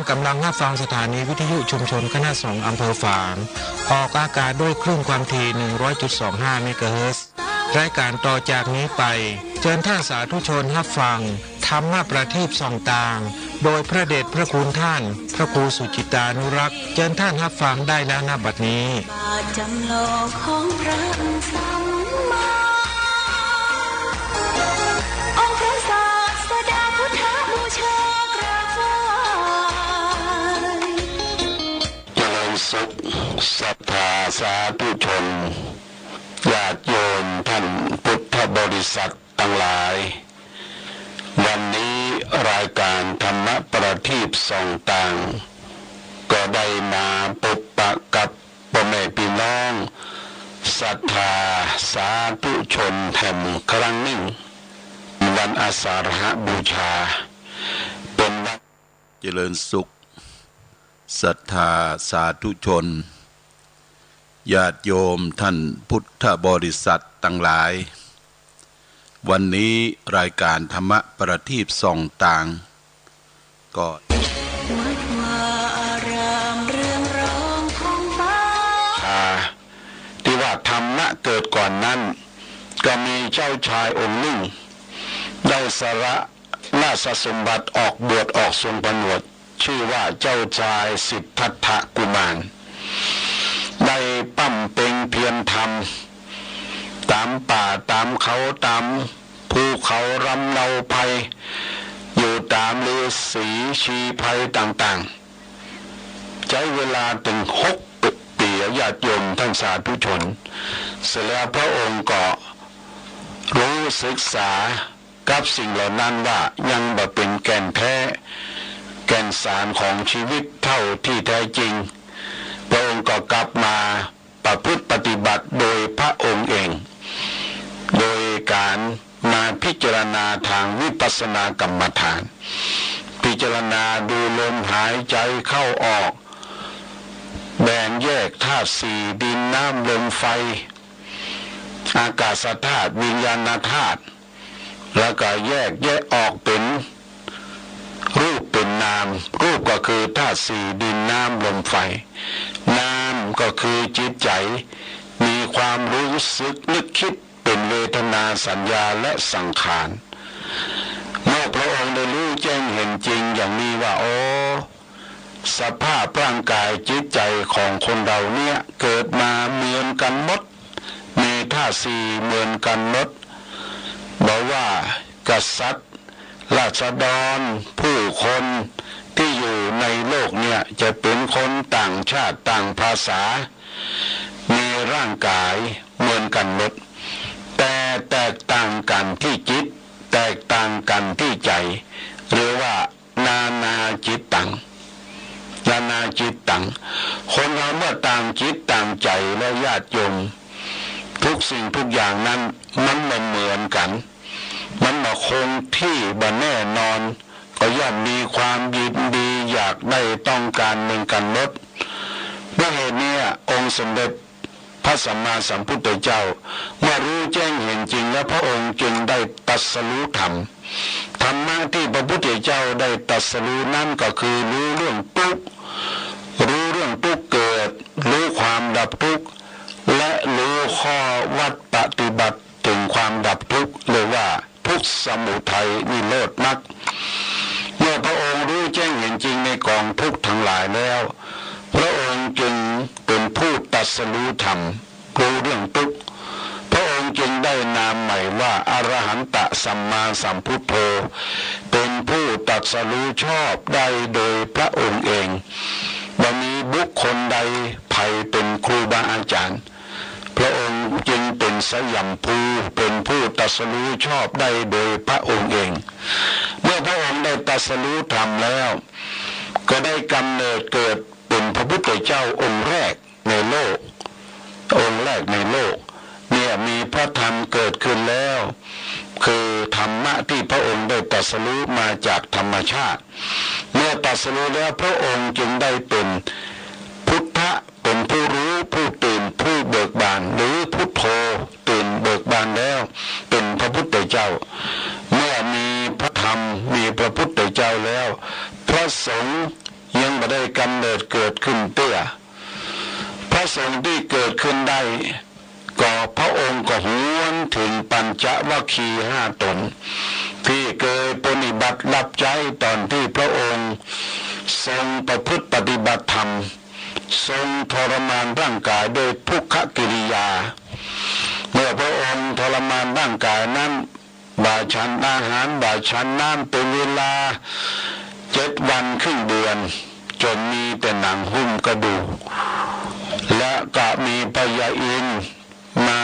กำลังรับฟังสถานีวิทยุชุมชนคณะสงฆ์อำเภอฝางออกอากาศด้วยคลื่นความถี่ 100.25 เมกะเฮิรตซ์รายการต่อจากนี้ไปเชิญท่านสาธุชนรับฟังธรรมะประทีปส่องต่างโดยพระเดชพระคุณท่านพระครูสุจิตานุรักษ์เชิญท่านรับฟังได้แล้วณบัดนี้บาทจำลองของพระสัมมาองค์พระศาสดาพุทธบูชากราบไหว้เจริญสุขศรัทธาสาธุชนญาติโยมท่านพุทธบริษัททั้งหลายวันนี้รายการธรรมประทีปส่องต่างก็ได้มาพบปะกับพ่อแม่พี่น้องศรัทธาสาธุชนแห่งครั้งหนึ่งวันอาสาฬหบูชาเป็นวันเจริญสุขศรัทธาสาธุชนญาติโยมท่านพุทธบริษัททั้งหลายวันนี้รายการธรรมประทีปส่องต่างก็วัดวาอารามเรื่องร้องของฟ้าที่ว่าธรรมะเกิดก่อนนั้นก็มีเจ้าชายองค์หนึ่งได้สละราชสมบัติออกบวชออกทรงผนวดชื่อว่าเจ้าชายสิทธัตถกุมารได้ปั้มเป่งเพียรทำตามป่าตามเขาตามภูเขารำเนาภัยอยู่ตามฤาษีชีภัยต่างๆใช้เวลาถึง6 ปีญาติโยมท่านสาธุชนเสร็จแล้วพระองค์ก็รู้ศึกษากับสิ่งเหล่านั้นว่ายังบ่เป็นแก่นแท้แก่นสารของชีวิตเท่าที่แท้จริงพระองค์ก็กลับมาประพฤติปฏิบัติโดยพระองค์เองโดยการมาพิจารณาทางวิปัสสนากรรมฐานพิจารณาดูลมหายใจเข้าออกแบ่งแยกธาตุสี่ดินน้ำลมไฟอากาศธาตุวิญญาณธาตุแล้วก็แยกออกเป็นรูปเป็นนามรูปก็คือธาตุสี่ดินน้ำลมไฟนามก็คือจิตใจมีความรู้สึกนึกคิดเป็นเวทนาสัญญาและสังขารเมื่อพระองค์ได้รู้แจ้งเห็นจริงอย่างนี้ว่าโอ้สภาพร่างกายจิตใจของคนเราเนี่ยเกิดมาเหมือนกันหมดมีธาตุสี่เหมือนกันหมดบอกว่ากษัตริย์ราษฎรผู้คนที่อยู่ในโลกเนี่ยจะเป็นคนต่างชาติต่างภาษามีร่างกายเหมือนกันหมดแต่แตกต่างกันที่จิตแตกต่างกันที่ใจหรือว่านานาจิตตังนานาจิตตังคนเราเมื่อต่างจิตต่างใจและญาติโยมทุกสิ่งทุกอย่างนั้นมันไม่เหมือนกันมันมาคงที่บ่แน่นอนก็ย่อมมีความยินดีอยากได้ต้องการเหมือนกันหมดด้วยเหตุนี้องค์สมเด็จพระสัมมาสัมพุทธเจ้าเมื่อรู้แจ้งเห็นจริงแล้วพระองค์จึงได้ตรัสรู้ธรรมธรรมะที่พระพุทธเจ้าได้ตรัสรู้นั่นก็คือรู้เรื่องทุกข์รู้เรื่องทุกข์เกิดรู้ความดับทุกข์และรู้ข้อวัดปฏิบัติถึงความดับทุกข์เรียกว่าทุกข์สมุทัยนิโรธมรรคเมื่อพระองค์รู้แจ้งเห็นจริงในกองทุกข์ทั้งหลายแล้วพระองค์จึงเป็นผู้ตรัสรู้ธรรมรู้เรื่องทุกข์พระองค์จึงได้นามใหม่ว่าอรหันตสัมมาสัมพุทโธเป็นผู้ตรัสรู้ชอบได้โดยพระองค์เองบ่มีบุคคลใดไผเป็นครูบาอาจารย์พระองค์จึงเป็นสยัมภูเป็นผู้ตรัสรู้ชอบได้โดยพระองค์เองเมื่อพระองค์ได้ตรัสรู้ธรรมแล้วก็ได้กำเนิดเกิดเป็นพระพุทธเจ้าองค์แรกในโลกองค์แรกในโลกเนี่ยมีพระธรรมเกิดขึ้นแล้วคือธรรมะที่พระองค์ได้ตรัสรู้มาจากธรรมชาติเมื่อตรัสรู้แล้วพระองค์จึงได้เป็นพุทธะเป็นผู้รู้ผู้ตื่นผู้เบิกบานหรือพุทโธตื่นเบิกบานแล้วเป็นพระพุทธเจ้าเมื่อมีพระธรรมมีพระพุทธเจ้าแล้วพระสงฆ์ ยังไม่ได้กำเนิดเกิดขึ้นเตื้อพระสงฆ์ที่เกิดขึ้นได้ก็พระองค์ก็หวนถึงปัญจวัคคีย์5 ตนที่เคยปฏิบัติรับใจตอนที่พระองค์ทรงประพฤติปฏิบัติธรรมทรงทรมานร่างกายโดยทุกขกิริยาเมื่อพระองค์ทรมานร่างกายนั้นบ่าฉันอาหารบ่าฉันน้ำเป็นเวลา7 วันครึ่งเดือนจนมีแต่หนังหุ้มกระดูกและก็มีพญาอินทร์มา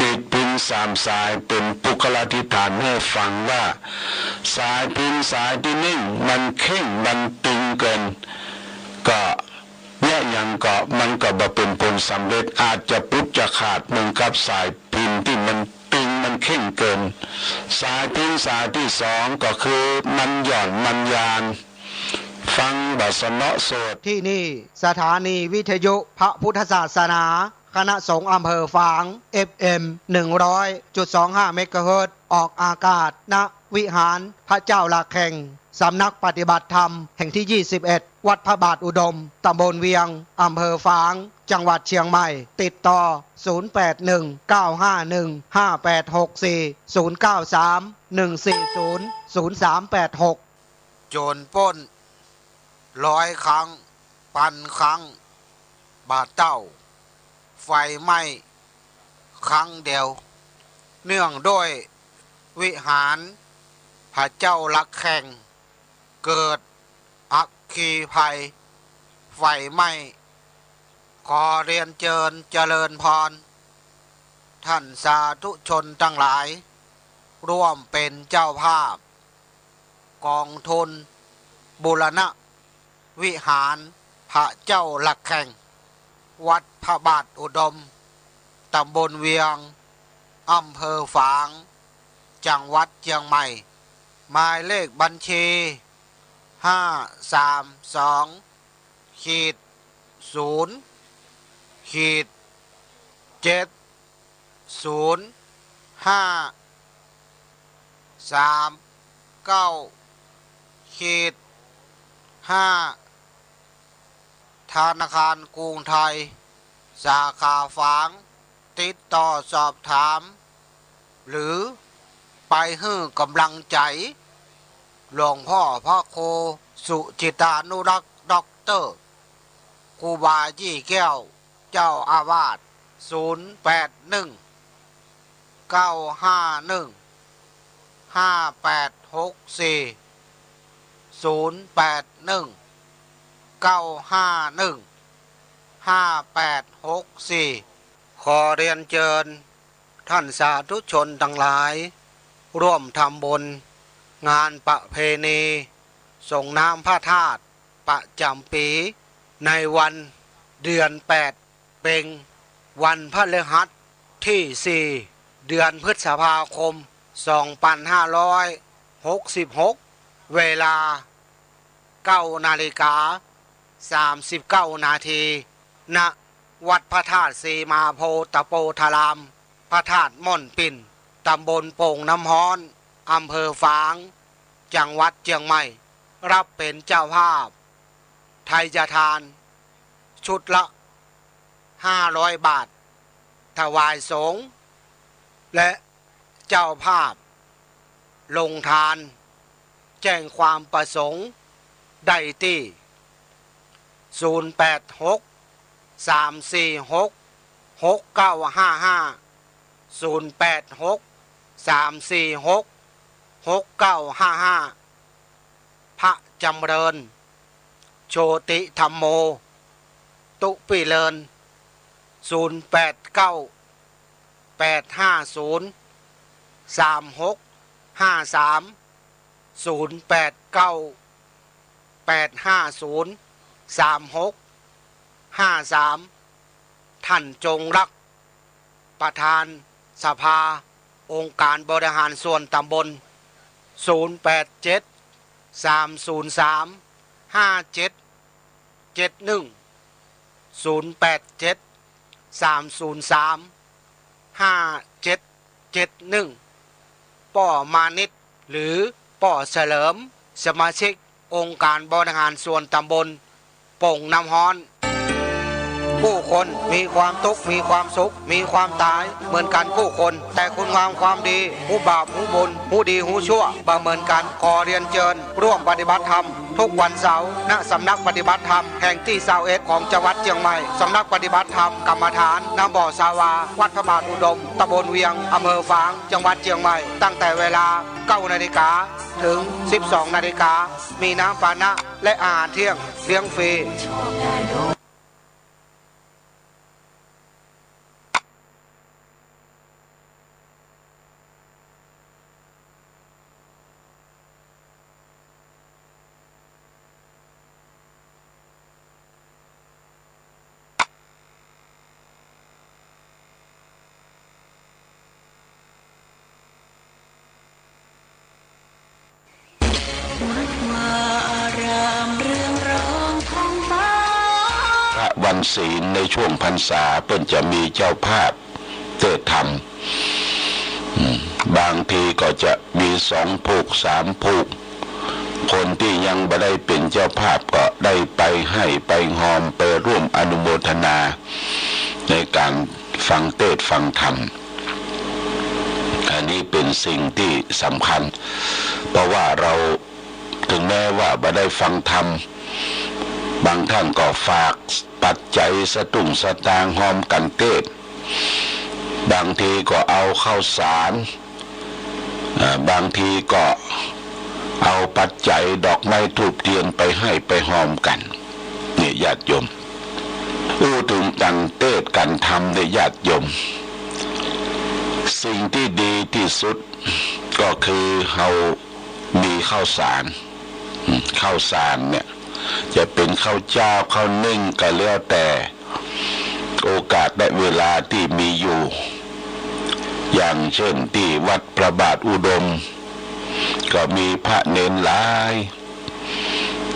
ดีดพิน3 สายเป็นปุคลาธิฐานให้ฟังว่าสายพินสายที่นิ่งมันเข่งมันตึงเกินก็เนี่ยยังก็มันก็บ่เป็นผลสำเร็จอาจจะปุจจะขาดเหมือนกับสายพินที่มันตึงมันเข่งเกินสายพินสายที่2ก็คือมันหย่อนมันยานฟังบาสนโสดที่นี่สถานีวิทยุพระพุทธศาสนาคณะสงฆ์อำเภอฝาง FM 100.25 เมกะเฮิรตซ์ออกอากาศณวิหารพระเจ้าหลักแห่งสำนักปฏิบัติธรรมแห่งที่ 21 วัดพระบาทอุดมตำบลเวียงอำเภอฝางจังหวัดเชียงใหม่ติดต่อ 0819515860 โจรปล้น100 ครั้ง1,000 ครั้งบาดเต้าไฟไหม้ครั้งเดียวเนื่องด้วยวิหารพระเจ้าลักแข่งเกิดอัคคีภัยไฟไหม้ขอเรียนเจริญพรท่านสาธุชนทั้งหลายร่วมเป็นเจ้าภาพกองทุนบูรณะวิหารพระเจ้าลักแข่งวัดพระบาทอุดมตำบลเวียงอำเภอฝางจังหวัดเชียงใหม่หมายเลขบัญชี530-70539-5ธนาคารกรุงไทยสาขาฝางติดต่อสอบถามหรือไปให้กำลังใจหลวงพ่อพระโคสุจิตานุรักษ์ด็อกเตอร์ครูบายี่แก้วเจ้าอาวาส0819515864ขอเรียนเชิญท่านสาธุชนทั้งหลายร่วมทำบุญงานประเพณีส่งน้ำพระธาตุประจำปีในวันเดือน8เป็นวันพฤหัสที่4เดือนพฤษภาคม2566เวลา 9:39 นาทีณวัดพระธาตุสีมาโพตะโปธารามพระธาตุม่อนปิ่นตำบลโป่งน้ำฮ้อนอำเภอฝางจังหวัดเชียงใหม่รับเป็นเจ้าภาพไทยทานชุดละ500 บาทถวายสงฆ์และเจ้าภาพลงทานแจ้งความประสงค์ได้ที่086-346-6955 พระจำเริญโชติธรรมโมตุปิเลิน0893503653ท่านจงรักประธานสภาองค์การบริหารส่วนตำบล0873035771ป้อมานิตหรือป้อเฉลิมสมาชิกองค์การบริหารส่วนตำบล โป่งน้ำฮ้อนผู้คนมีความทุกข์มีความสุขมีความตายเหมือนกันผู้คนแต่คุณงามความดีผู้บาปผู้บุญผู้ดีผู้ชั่วบ่เหมือนกันขอเรียนเชิญร่วมปฏิบัติธรรมทุกวันเสาร์ณสำนักปฏิบัติธรรมแห่งที่21ของจังหวัดเชียงใหม่สำนักปฏิบัติธรรมกรรมฐานน้ำบ่อสาวาวัดพระบาทอุดมตำบลเวียงอำเภอฝางจังหวัดเชียงใหม่ตั้งแต่เวลา 9 นาฬิกาถึง 12 นาฬิกามีน้ำปานะและอาหารเที่ยงเลี้ยงฟรีพระวันศีลในช่วงพรรษาเพิ่นจะมีเจ้าภาพเทศธรรมบางทีก็จะมี2 ผูก 3 ผูกคนที่ยังไม่ได้เป็นเจ้าภาพก็ได้ไปให้ไปหอมไปร่วมอนุโมทนาในการฟังเทศน์ฟังธรรมอันนี้เป็นสิ่งที่สำคัญเพราะว่าเราถึงแม้ว่าไม่ได้ฟังธรรมบางท่านก็ฝากปัจจัยสตุ้งสตางค์หอมกันเทศน์บางทีก็เอาข้าวสารบางทีก็เอาปัจจัยดอกไม้ธูปเทียนไปให้ไปหอมกันนี่ญาติโยมอู้ถึงกันเทศน์กันธรรมในญาติโยมสิ่งที่ดีที่สุดก็คือเรามีข้าวสารเนี่ยจะเป็นข้าวเจ้าข้าวนึ่งก็แล้วแต่โอกาสและเวลาที่มีอยู่อย่างเช่นที่วัดพระบาทอุดมก็มีพระเนนหลาย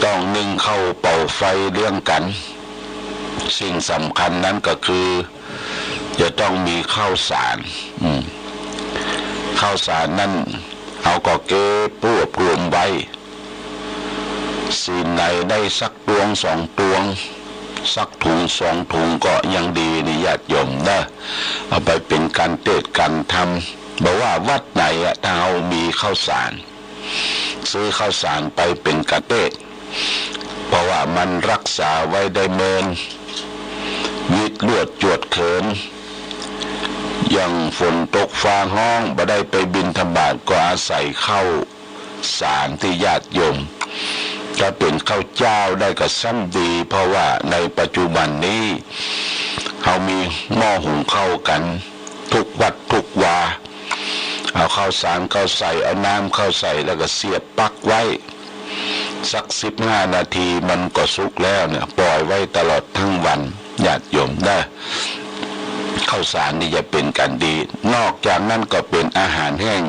ต้องนึ่งข้าวเป่าไฟเลี้ยงกันสิ่งสำคัญนั้นก็คือจะต้องมีข้าวสารนั้นเอาก็เก็บรวบรวมไว้สิ่งไหนได้สักตวง2 ตวงสักถุง2 ถุงก็ยังดีนี่ญาติโยมนะเอาไปเป็นการเทศน์การธรรมบอกว่าวัดไหนถ้าเอามีข้าวสารซื้อข้าวสารไปเป็นการเทศน์เพราะว่ามันรักษาไว้ได้เมินวิดลวดจวดเขินอย่างฝนตกฟ้าห้องบ่ได้ไปบิณฑบาตก็อาศัยข้าวสารที่ญาติโยมจะเป็นข้าวเจ้าได้ก็ซ้ำดีเพราะว่าในปัจจุบันนี้เขามีหม้อหุงข้าวกันทุกวัดทุกวาเอาข้าวสารเข้าใส่เอาน้ำเข้าใส่แล้วก็เสียบปลั๊กไว้สัก15 นาทีมันก็สุกแล้วเนี่ยปล่อยไว้ตลอดทั้งวันญาติโยมได้ข้าวสารนี่จะเป็นกันดีนอกจากนั้นก็เป็นอาหารแห้ง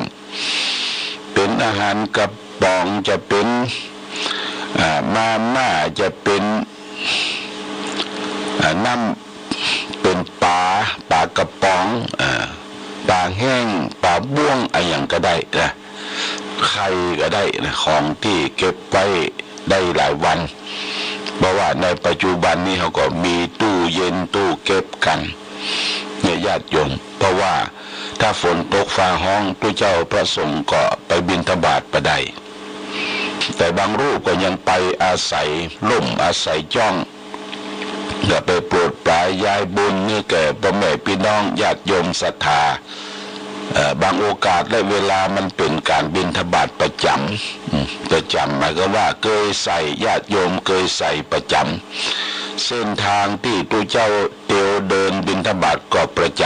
เป็นอาหารกระป๋องจะเป็นมาม่าจะเป็นน้ำเป็นปลากระป๋องปลาแห้งปลาบ้วงอะไรอย่างก็ได้นะไข่ก็ได้นะของที่เก็บไว้ได้หลายวันเพราะว่าในปัจจุบันนี้เขาก็มีตู้เย็นตู้เก็บกันเนี่ยญาติโยมเพราะว่าถ้าฝนตกฟ้าห้องตัวเจ้าพระสงฆ์ก็ไปบิณฑบาตไปได้แต่บางรูปก็ยังไปอาศัยล่มอาศัยจ้องจะไปโปรดปรายยายบุญนี่แก่พ่อแม่พี่น้องญาติโยมศรัทธาบางโอกาสและเวลามันเป็นการบิณฑบาตประจำหมายก็ว่าเคยใส่ญาติโยมเคยใส่ประจำเส้นทางที่ตัวเจ้าเตียวเดินบิณฑบาตก็ประจ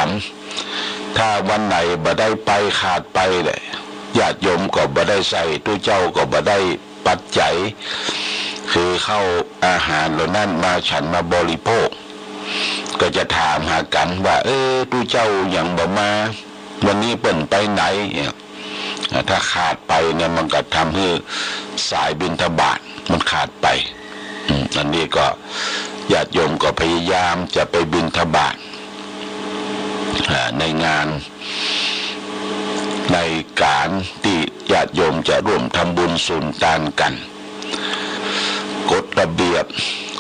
ำถ้าวันไหนบ่ได้ไปขาดไปเลยญาติโยมก็บ่ได้ใส่ตัวเจ้าก็บ่ได้ปัจจัยคือเข้าอาหารเหล่านั้นมาฉันมาบริโภคก็จะถามหากันว่าตัวเจ้าอย่างบ่มาวันนี้เปิ่นไปไหนถ้าขาดไปเนี่ยมันก็ทำให้สายบิณฑบาตมันขาดไปอันนี้ก็ญาติโยมก็พยายามจะไปบิณฑบาตในงานในการที่ญาติโยมจะร่วมทำบุญสุนทานกันกฎระเบียบ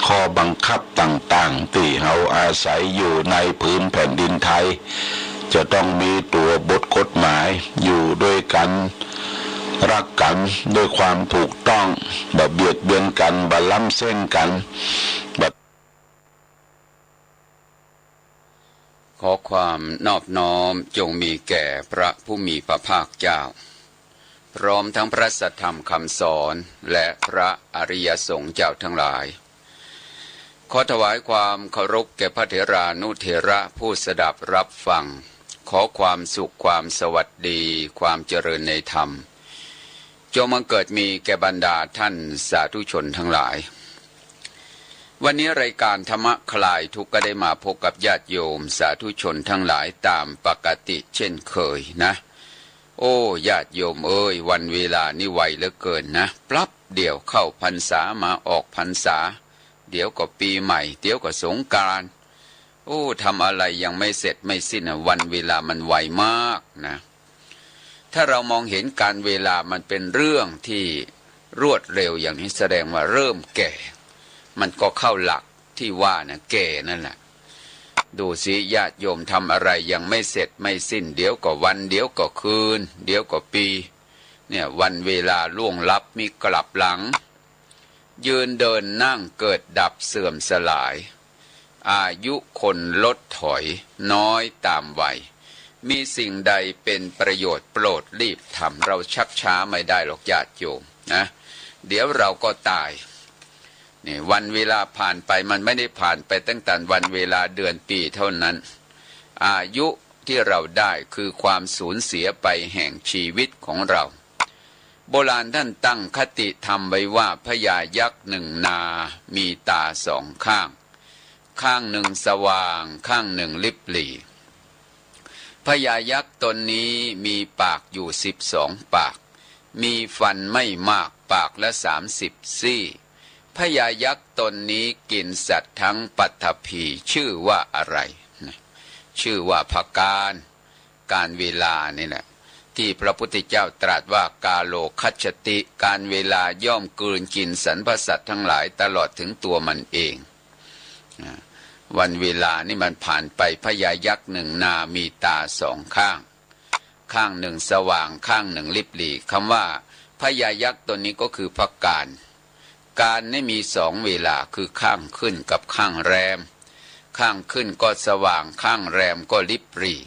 ข้อบังคับต่างๆที่เราอาศัยอยู่ในพื้นแผ่นดินไทยจะต้องมีตัวบทกฎหมายอยู่ด้วยกันรักกันด้วยความถูกต้องแบบเบียดเบียนกันบาล้ำเส้นกันแบบ ขอความนอบน้อมจงมีแก่พระผู้มีพระภาคเจ้าพร้อมทั้งพระสัทธรรมคำสอนและพระอริยสงฆ์เจ้าทั้งหลายขอถวายความเคารพแก่พระเถรานุเถระผู้สดับรับฟังขอความสุขความสวัสดีความเจริญในธรรมจงบังเกิดมีแก่บรรดาท่านสาธุชนทั้งหลายวันนี้รายการธรรมะคลายทุกข์ก็ได้มาพบกับญาติโยมสาธุชนทั้งหลายตามปกติเช่นเคยนะโอ้ญาติโยมเอ้ยวันเวลานี่ไวเหลือเกินนะปลับเดี๋ยวเข้าพรรษามาออกพรรษาเดี๋ยวก็ปีใหม่เดี๋ยวก็สงกรานต์โอ้ทำอะไรยังไม่เสร็จไม่สิ้นวันเวลามันไวมากนะถ้าเรามองเห็นการเวลามันเป็นเรื่องที่รวดเร็วอย่างนี้แสดงว่าเริ่มแก่มันก็เข้าหลักที่ว่านะแก่นั่นแหละดูสิญาติโยมทำอะไรยังไม่เสร็จไม่สิ้นเดี๋ยวก็วันเดี๋ยวก็คืนเดี๋ยวก็ปีเนี่ยวันเวลาล่วงลับมีกลับหลังยืนเดินนั่งเกิดดับเสื่อมสลายอายุคนลดถอยน้อยตามวัยมีสิ่งใดเป็นประโยชน์โปรดรีบทำเราชักช้าไม่ได้หรอกญาติโยมนะเดี๋ยวเราก็ตายนี่วันเวลาผ่านไปมันไม่ได้ผ่านไปตั้งแต่วันเวลาเดือนปีเท่านั้นอายุที่เราได้คือความสูญเสียไปแห่งชีวิตของเราโบราณท่านตั้งคติธรรมไว้ว่าพญายักษ์หนึ่งนามีตาสองข้างข้างหนึ่งสว่างข้างหนึ่งลิบหลี่พญายักษ์ตนนี้มีปากอยู่12 ปากมีฟันไม่มากปากละ30 ซี่พญายักษ์ตนนี้กินสัตว์ทั้งปัตภีชื่อว่าอะไรชื่อว่าภการเวลานี่แหละที่พระพุทธเจ้าตรัสว่ากาโลคัจฉติการเวลาย่อมกลืนกินสรรพสัตว์ทั้งหลายตลอดถึงตัวมันเองวันเวลานี่มันผ่านไปพญายักษ์หนึ่งนามีตาสองข้างข้างหนึ่งสว่างข้างหนึ่งลิบหลี่คำว่าพญายักษ์ตัวนี้ก็คือภการนี่มีสองเวลาคือข้างขึ้นกับข้างแรมข้างขึ้นก็สว่างข้างแรมก็ลิบหลี่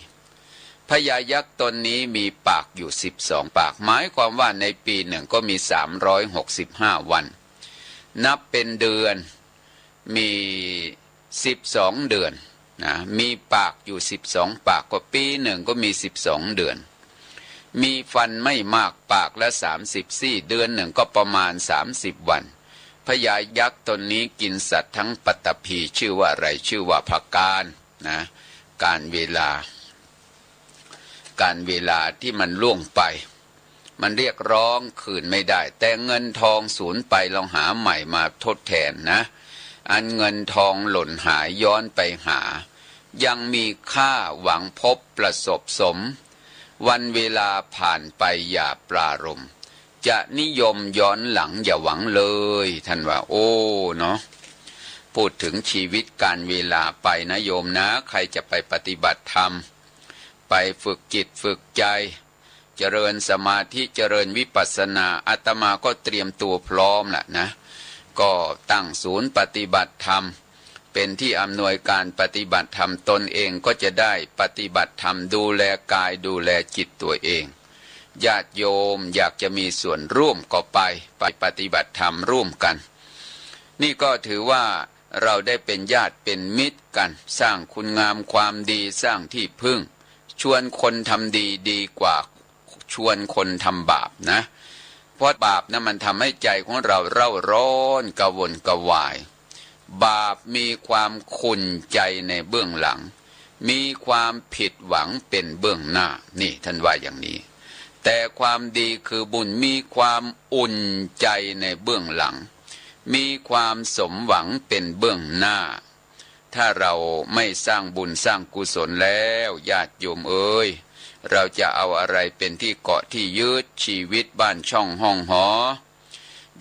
พญายักษ์ตนนี้มีปากอยู่12 ปากหมายความว่าในปีหนึ่งก็มี365 วันนับเป็นเดือนมี12 เดือนนะมีปากอยู่12 ปากก็ปีหนึ่งก็มี12 เดือนมีฟันไม่มากปากละ30 ซี่เดือนหนึ่งก็ประมาณ30 วันพญายักษ์ตนนี้กินสัตว์ทั้งปัตตภีชื่อว่าอะไรชื่อว่าภการนะการเวลาที่มันล่วงไปมันเรียกร้องคืนไม่ได้แต่เงินทองสูญไปลองหาใหม่มาทดแทนนะอันเงินทองหล่นหายย้อนไปหายังมีค่าหวังพบประสบสมวันเวลาผ่านไปอย่าปรารภจะนิยมย้อนหลังอย่าหวังเลยท่านว่าโอ้เนาะพูดถึงชีวิตการเวลาไปนะโยมนะใครจะไปปฏิบัติธรรมไปฝึกจิตฝึกใจเจริญสมาธิเจริญวิปัสสนาอาตมาก็เตรียมตัวพร้อมแหละนะก็ตั้งศูนย์ปฏิบัติธรรมเป็นที่อำนวยการปฏิบัติธรรมตนเองก็จะได้ปฏิบัติธรรมดูแลกายดูแลจิตตัวเองญาติโยมอยากจะมีส่วนร่วมก็ไปปฏิบัติธรรมร่วมกันนี่ก็ถือว่าเราได้เป็นญาติเป็นมิตรกันสร้างคุณงามความดีสร้างที่พึ่งชวนคนทำดีดีกว่าชวนคนทำบาปนะเพราะบาปนะมันทำให้ใจของเราเร่าร้อนกระวนกระวายบาปมีความขุ่นใจในเบื้องหลังมีความผิดหวังเป็นเบื้องหน้านี่ท่านว่าอย่างนี้แต่ความดีคือบุญมีความอุ่นใจในเบื้องหลังมีความสมหวังเป็นเบื้องหน้าถ้าเราไม่สร้างบุญสร้างกุศลแล้วญาติโยมเอ้ยเราจะเอาอะไรเป็นที่เกาะที่ยึดชีวิตบ้านช่องห้องหอ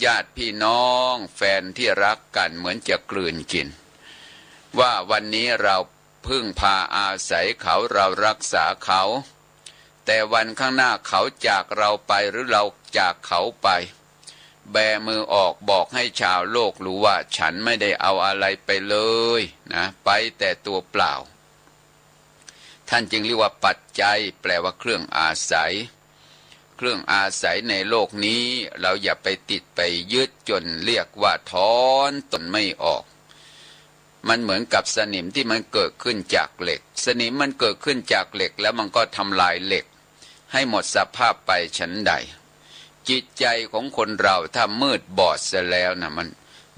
ญาติพี่น้องแฟนที่รักกันเหมือนจะกลืนกินว่าวันนี้เราพึ่งพาอาศัยเขาเรารักษาเขาแต่วันข้างหน้าเขาจากเราไปหรือเราจากเขาไปแบมือออกบอกให้ชาวโลกรู้ว่าฉันไม่ได้เอาอะไรไปเลยนะไปแต่ตัวเปล่าท่านจึงเรียกว่าปัจจัยแปลว่าเครื่องอาศัยเครื่องอาศัยในโลกนี้เราอย่าไปติดไปยึดจนเรียกว่าถอนตนไม่ออกมันเหมือนกับสนิมที่มันเกิดขึ้นจากเหล็กสนิมมันเกิดขึ้นจากเหล็กแล้วมันก็ทำลายเหล็กให้หมดสภาพไปฉันใดจิตใจของคนเราถ้ามืดบอดเสียแล้วนะมัน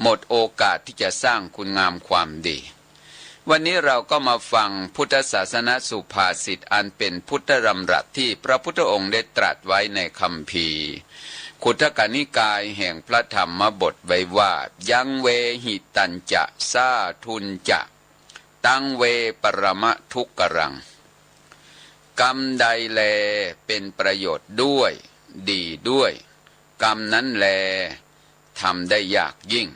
หมดโอกาสที่จะสร้างคุณงามความดีวันนี้เราก็มาฟังพุทธศาสนสุภาษิตอันเป็นพุทธดำรัสที่พระพุทธองค์ได้ตรัสไว้ในคัมภีร์ขุทกนิกายแห่งพระธรรมบทไว้ว่ายังเวหิตัญจะสาทุนจะตังเวปรมะทุกกรังกรรมใดแลเป็นประโยชน์ด้วยดีด้วยกรรมนั้นแลทำได้ยากยิ่ง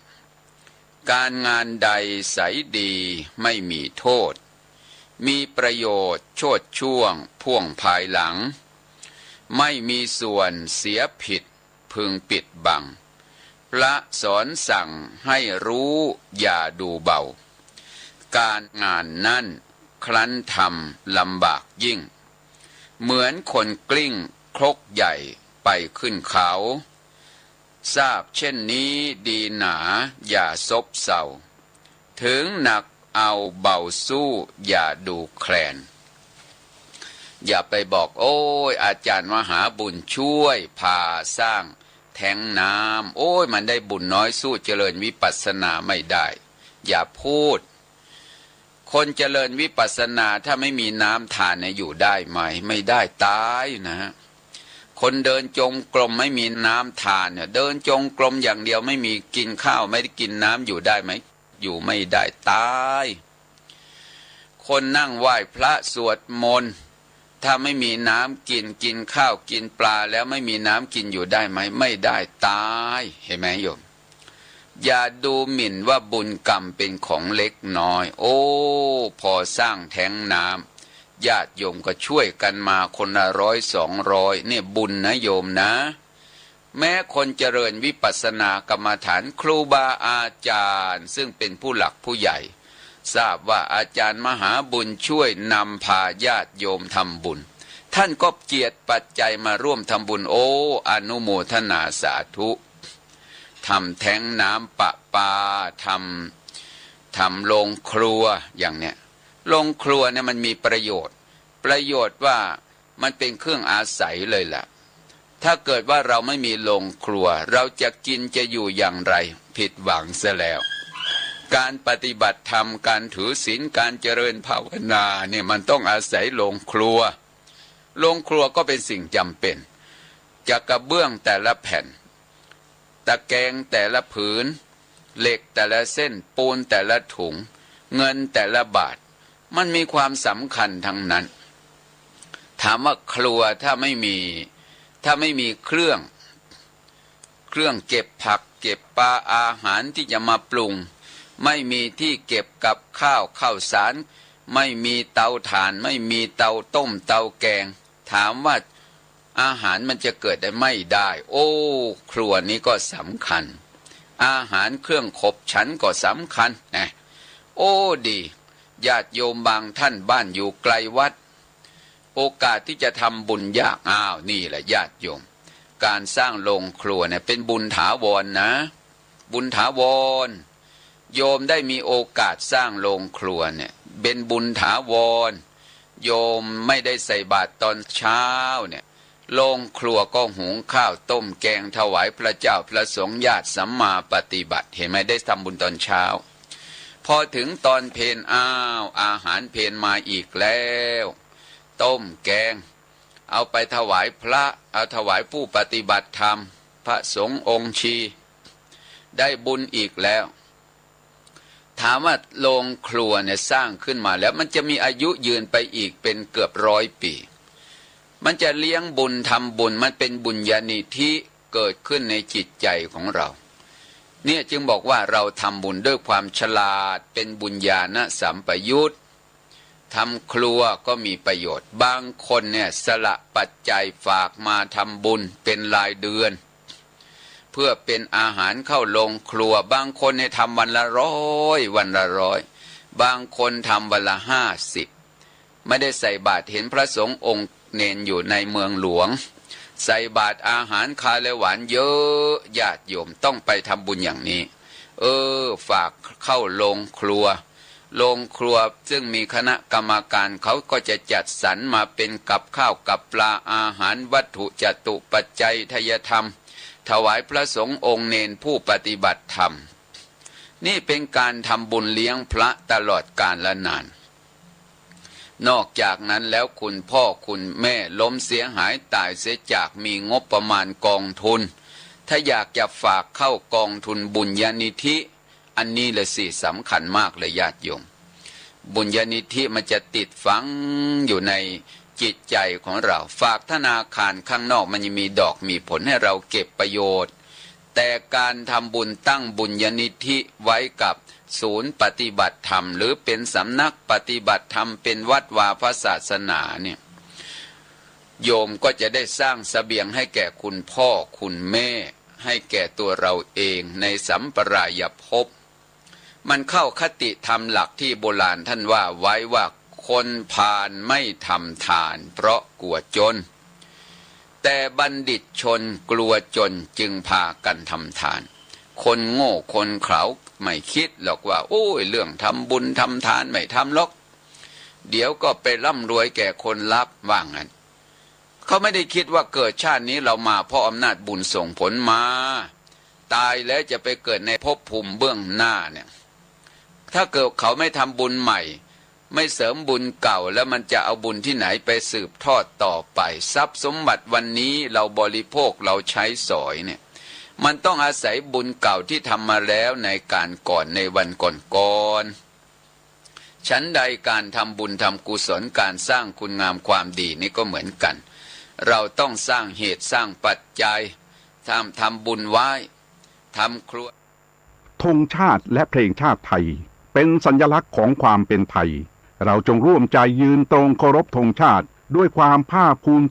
การงานใดใสดีไม่มีโทษมีประโยชน์โชดช่วงพ่วงภายหลังไม่มีส่วนเสียผิดพึงปิดบังพระสอนสั่งให้รู้อย่าดูเบาการงานนั้นครั้นทำลำบากยิ่งเหมือนคนกลิ้งครกใหญ่ไปขึ้นเขาทราบเช่นนี้ดีหนาอย่าซบเศร้าถึงหนักเอาเบาสู้อย่าดูแคลนอย่าไปบอกโอ้ยอาจารย์มหาบุญช่วยพาสร้างแทงน้ำโอ้ยมันได้บุญน้อยสู้เจริญวิปัสสนาไม่ได้อย่าพูดคนเจริญวิปัสสนาถ้าไม่มีน้ำทานเนี่ยอยู่ได้ไหมไม่ได้ตายนะคนเดินจงกรมไม่มีน้ำทานเนี่ยเดินจงกรมอย่างเดียวไม่มีกินข้าวไม่ได้กินน้ำอยู่ได้ไหมอยู่ไม่ได้ตายคนนั่งไหว้พระสวดมนต์ถ้าไม่มีน้ำกินข้าวกินปลาแล้วไม่มีน้ำกินอยู่ได้ไหมไม่ได้ตายเห็นไหมโยมอย่าดูหมิ่นว่าบุญกรรมเป็นของเล็กน้อยโอ้พอสร้างแท้งน้ำญาติโยมก็ช่วยกันมาคนละ100 200เนี่ยบุญนะโยมนะแม้คนเจริญวิปัสสนากรรมฐานครูบาอาจารย์ซึ่งเป็นผู้หลักผู้ใหญ่ทราบว่าอาจารย์มหาบุญช่วยนำพาญาติโยมทำบุญท่านก็เจียดปัจจัยมาร่วมทำบุญโอ้อนุโมทนาสาธุทำแท้งน้ำประปาทำโรงครัวอย่างเนี้ยโรงครัวเนี่ยมันมีประโยชน์ว่ามันเป็นเครื่องอาศัยเลยล่ะถ้าเกิดว่าเราไม่มีโรงครัวเราจะกินจะอยู่อย่างไรผิดหวังซะแล้วการปฏิบัติธรรมการถือศีลการเจริญภาวนาเนี่ยมันต้องอาศัยโรงครัวก็เป็นสิ่งจำเป็นจากกระเบื้องแต่ละแผ่นตะแกรงแต่ละผืนเหล็กแต่ละเส้นปูนแต่ละถุงเงินแต่ละบาทมันมีความสำคัญทั้งนั้นถามว่าครัวถ้าไม่มีเครื่องเก็บผักเก็บปลาอาหารที่จะมาปรุงไม่มีที่เก็บกับข้าวสารไม่มีเตาถ่านไม่มีเตาต้มเตาแกงถามว่าอาหารมันจะเกิดได้ไม่ได้โอ้ครัวนี้ก็สำคัญอาหารเครื่องขบฉันก็สำคัญนะโอ้ดีญาติโยมบางท่านบ้านอยู่ไกลวัดโอกาสที่จะทำบุญยากนี่แหละญาติโยมการสร้างโรงครัวเนี่ยเป็นบุญถาวรนะบุญถาวรโยมได้มีโอกาสสร้างโรงครัวเนี่ยเป็นบุญถาวรโยมไม่ได้ใส่บาตรตอนเช้าเนี่ยโรงครัวก็หุงข้าวต้มแกงถวายพระเจ้าพระสงฆ์ญาติสัมมาปฏิบัติเห็นไหมได้ทำบุญตอนเช้าพอถึงตอนเพลอาหารเพลมาอีกแล้วต้มแกงเอาไปถวายพระเอาถวายผู้ปฏิบัติธรรมพระสงฆ์องค์ชีได้บุญอีกแล้วถามว่าโรงครัวเนี่ยสร้างขึ้นมาแล้วมันจะมีอายุยืนไปอีกเป็นเกือบ100 ปีมันจะเลี้ยงบุญทำบุญมันเป็นบุญญาณิธิ เกิดขึ้นในจิตใจของเราเนี่ยจึงบอกว่าเราทำบุญด้วยความฉลาดเป็นบุญญาณสัมปยุตทำครัวก็มีประโยชน์บางคนเนี่ยสละปัจจัยฝากมาทำบุญเป็นรายเดือนเพื่อเป็นอาหารเข้าลงครัวบางคนเนี่ยทำวันละร้อยบางคนทำวันละ50ไม่ได้ใส่บาตรเห็นพระสงฆ์องค์เนนอยู่ในเมืองหลวงใส่บาตรอาหารคาวและหวานเยอะญาติโยมต้องไปทำบุญอย่างนี้ฝากเข้าลงครัวซึ่งมีคณะกรรมการเขาก็จะจัดสรรมาเป็นกับข้าวกับปลาอาหารวัตถุจตุปัจจัยทายธรรมถวายพระสงฆ์องค์เนนผู้ปฏิบัติธรรมนี่เป็นการทำบุญเลี้ยงพระตลอดกาลและนานนอกจากนั้นแล้วคุณพ่อคุณแม่ล้มเสียหายตายเสียจากมีงบประมาณกองทุนถ้าอยากจะฝากเข้ากองทุนบุญญานิธิอันนี้เลยสิสำคัญมากเลยญาติโยมบุญญานิธิมันจะติดฝังอยู่ในจิตใจของเราฝากธนาคารข้างนอกมันยังมีดอกมีผลให้เราเก็บประโยชน์แต่การทำบุญตั้งบุญญานิธิไว้กับศูนย์ปฏิบัติธรรมหรือเป็นสำนักปฏิบัติธรรมเป็นวัดวาพศาสนาเนี่ยโยมก็จะได้สร้างเสบียงให้แก่คุณพ่อคุณแม่ให้แก่ตัวเราเองในสัมปรายภพมันเข้าคติธรรมหลักที่โบราณท่านว่าไว้ว่าคนพาลไม่ทำทานเพราะกลัวจนแต่บัณฑิตชนกลัวจนจึงพากันทำทานคนโง่คนเขลาไม่คิดหรอกว่าโอ้ยเรื่องทำบุญทำทานไม่ทำหรอกเดี๋ยวก็ไปร่ำรวยแก่คนรับว่างั้นเขาไม่ได้คิดว่าเกิดชาตินี้เรามาเพราะอำนาจบุญส่งผลมาตายแล้วจะไปเกิดในภพภูมิเบื้องหน้าเนี่ยถ้าเกิดเขาไม่ทำบุญใหม่ไม่เสริมบุญเก่าแล้วมันจะเอาบุญที่ไหนไปสืบทอดต่อไปทรัพย์สมบัติวันนี้เราบริโภคเราใช้สอยเนี่ยมันต้องอาศัยบุญเก่าที่ทำมาแล้วในการก่อนในวันก่อนชั้นใดการทำบุญทำกุศลการสร้างคุณงามความดีนี่ก็เหมือนกันเราต้องสร้างเหตุสร้างปัจจัยทำบุญไว้ทำครัวธงชาติและเพลงชาติไทยเป็นสัญลักษณ์ของความเป็นไทยเราจงร่วมใจยืนตรงเคารพธงชาติด้วยความภาคภูมิใจ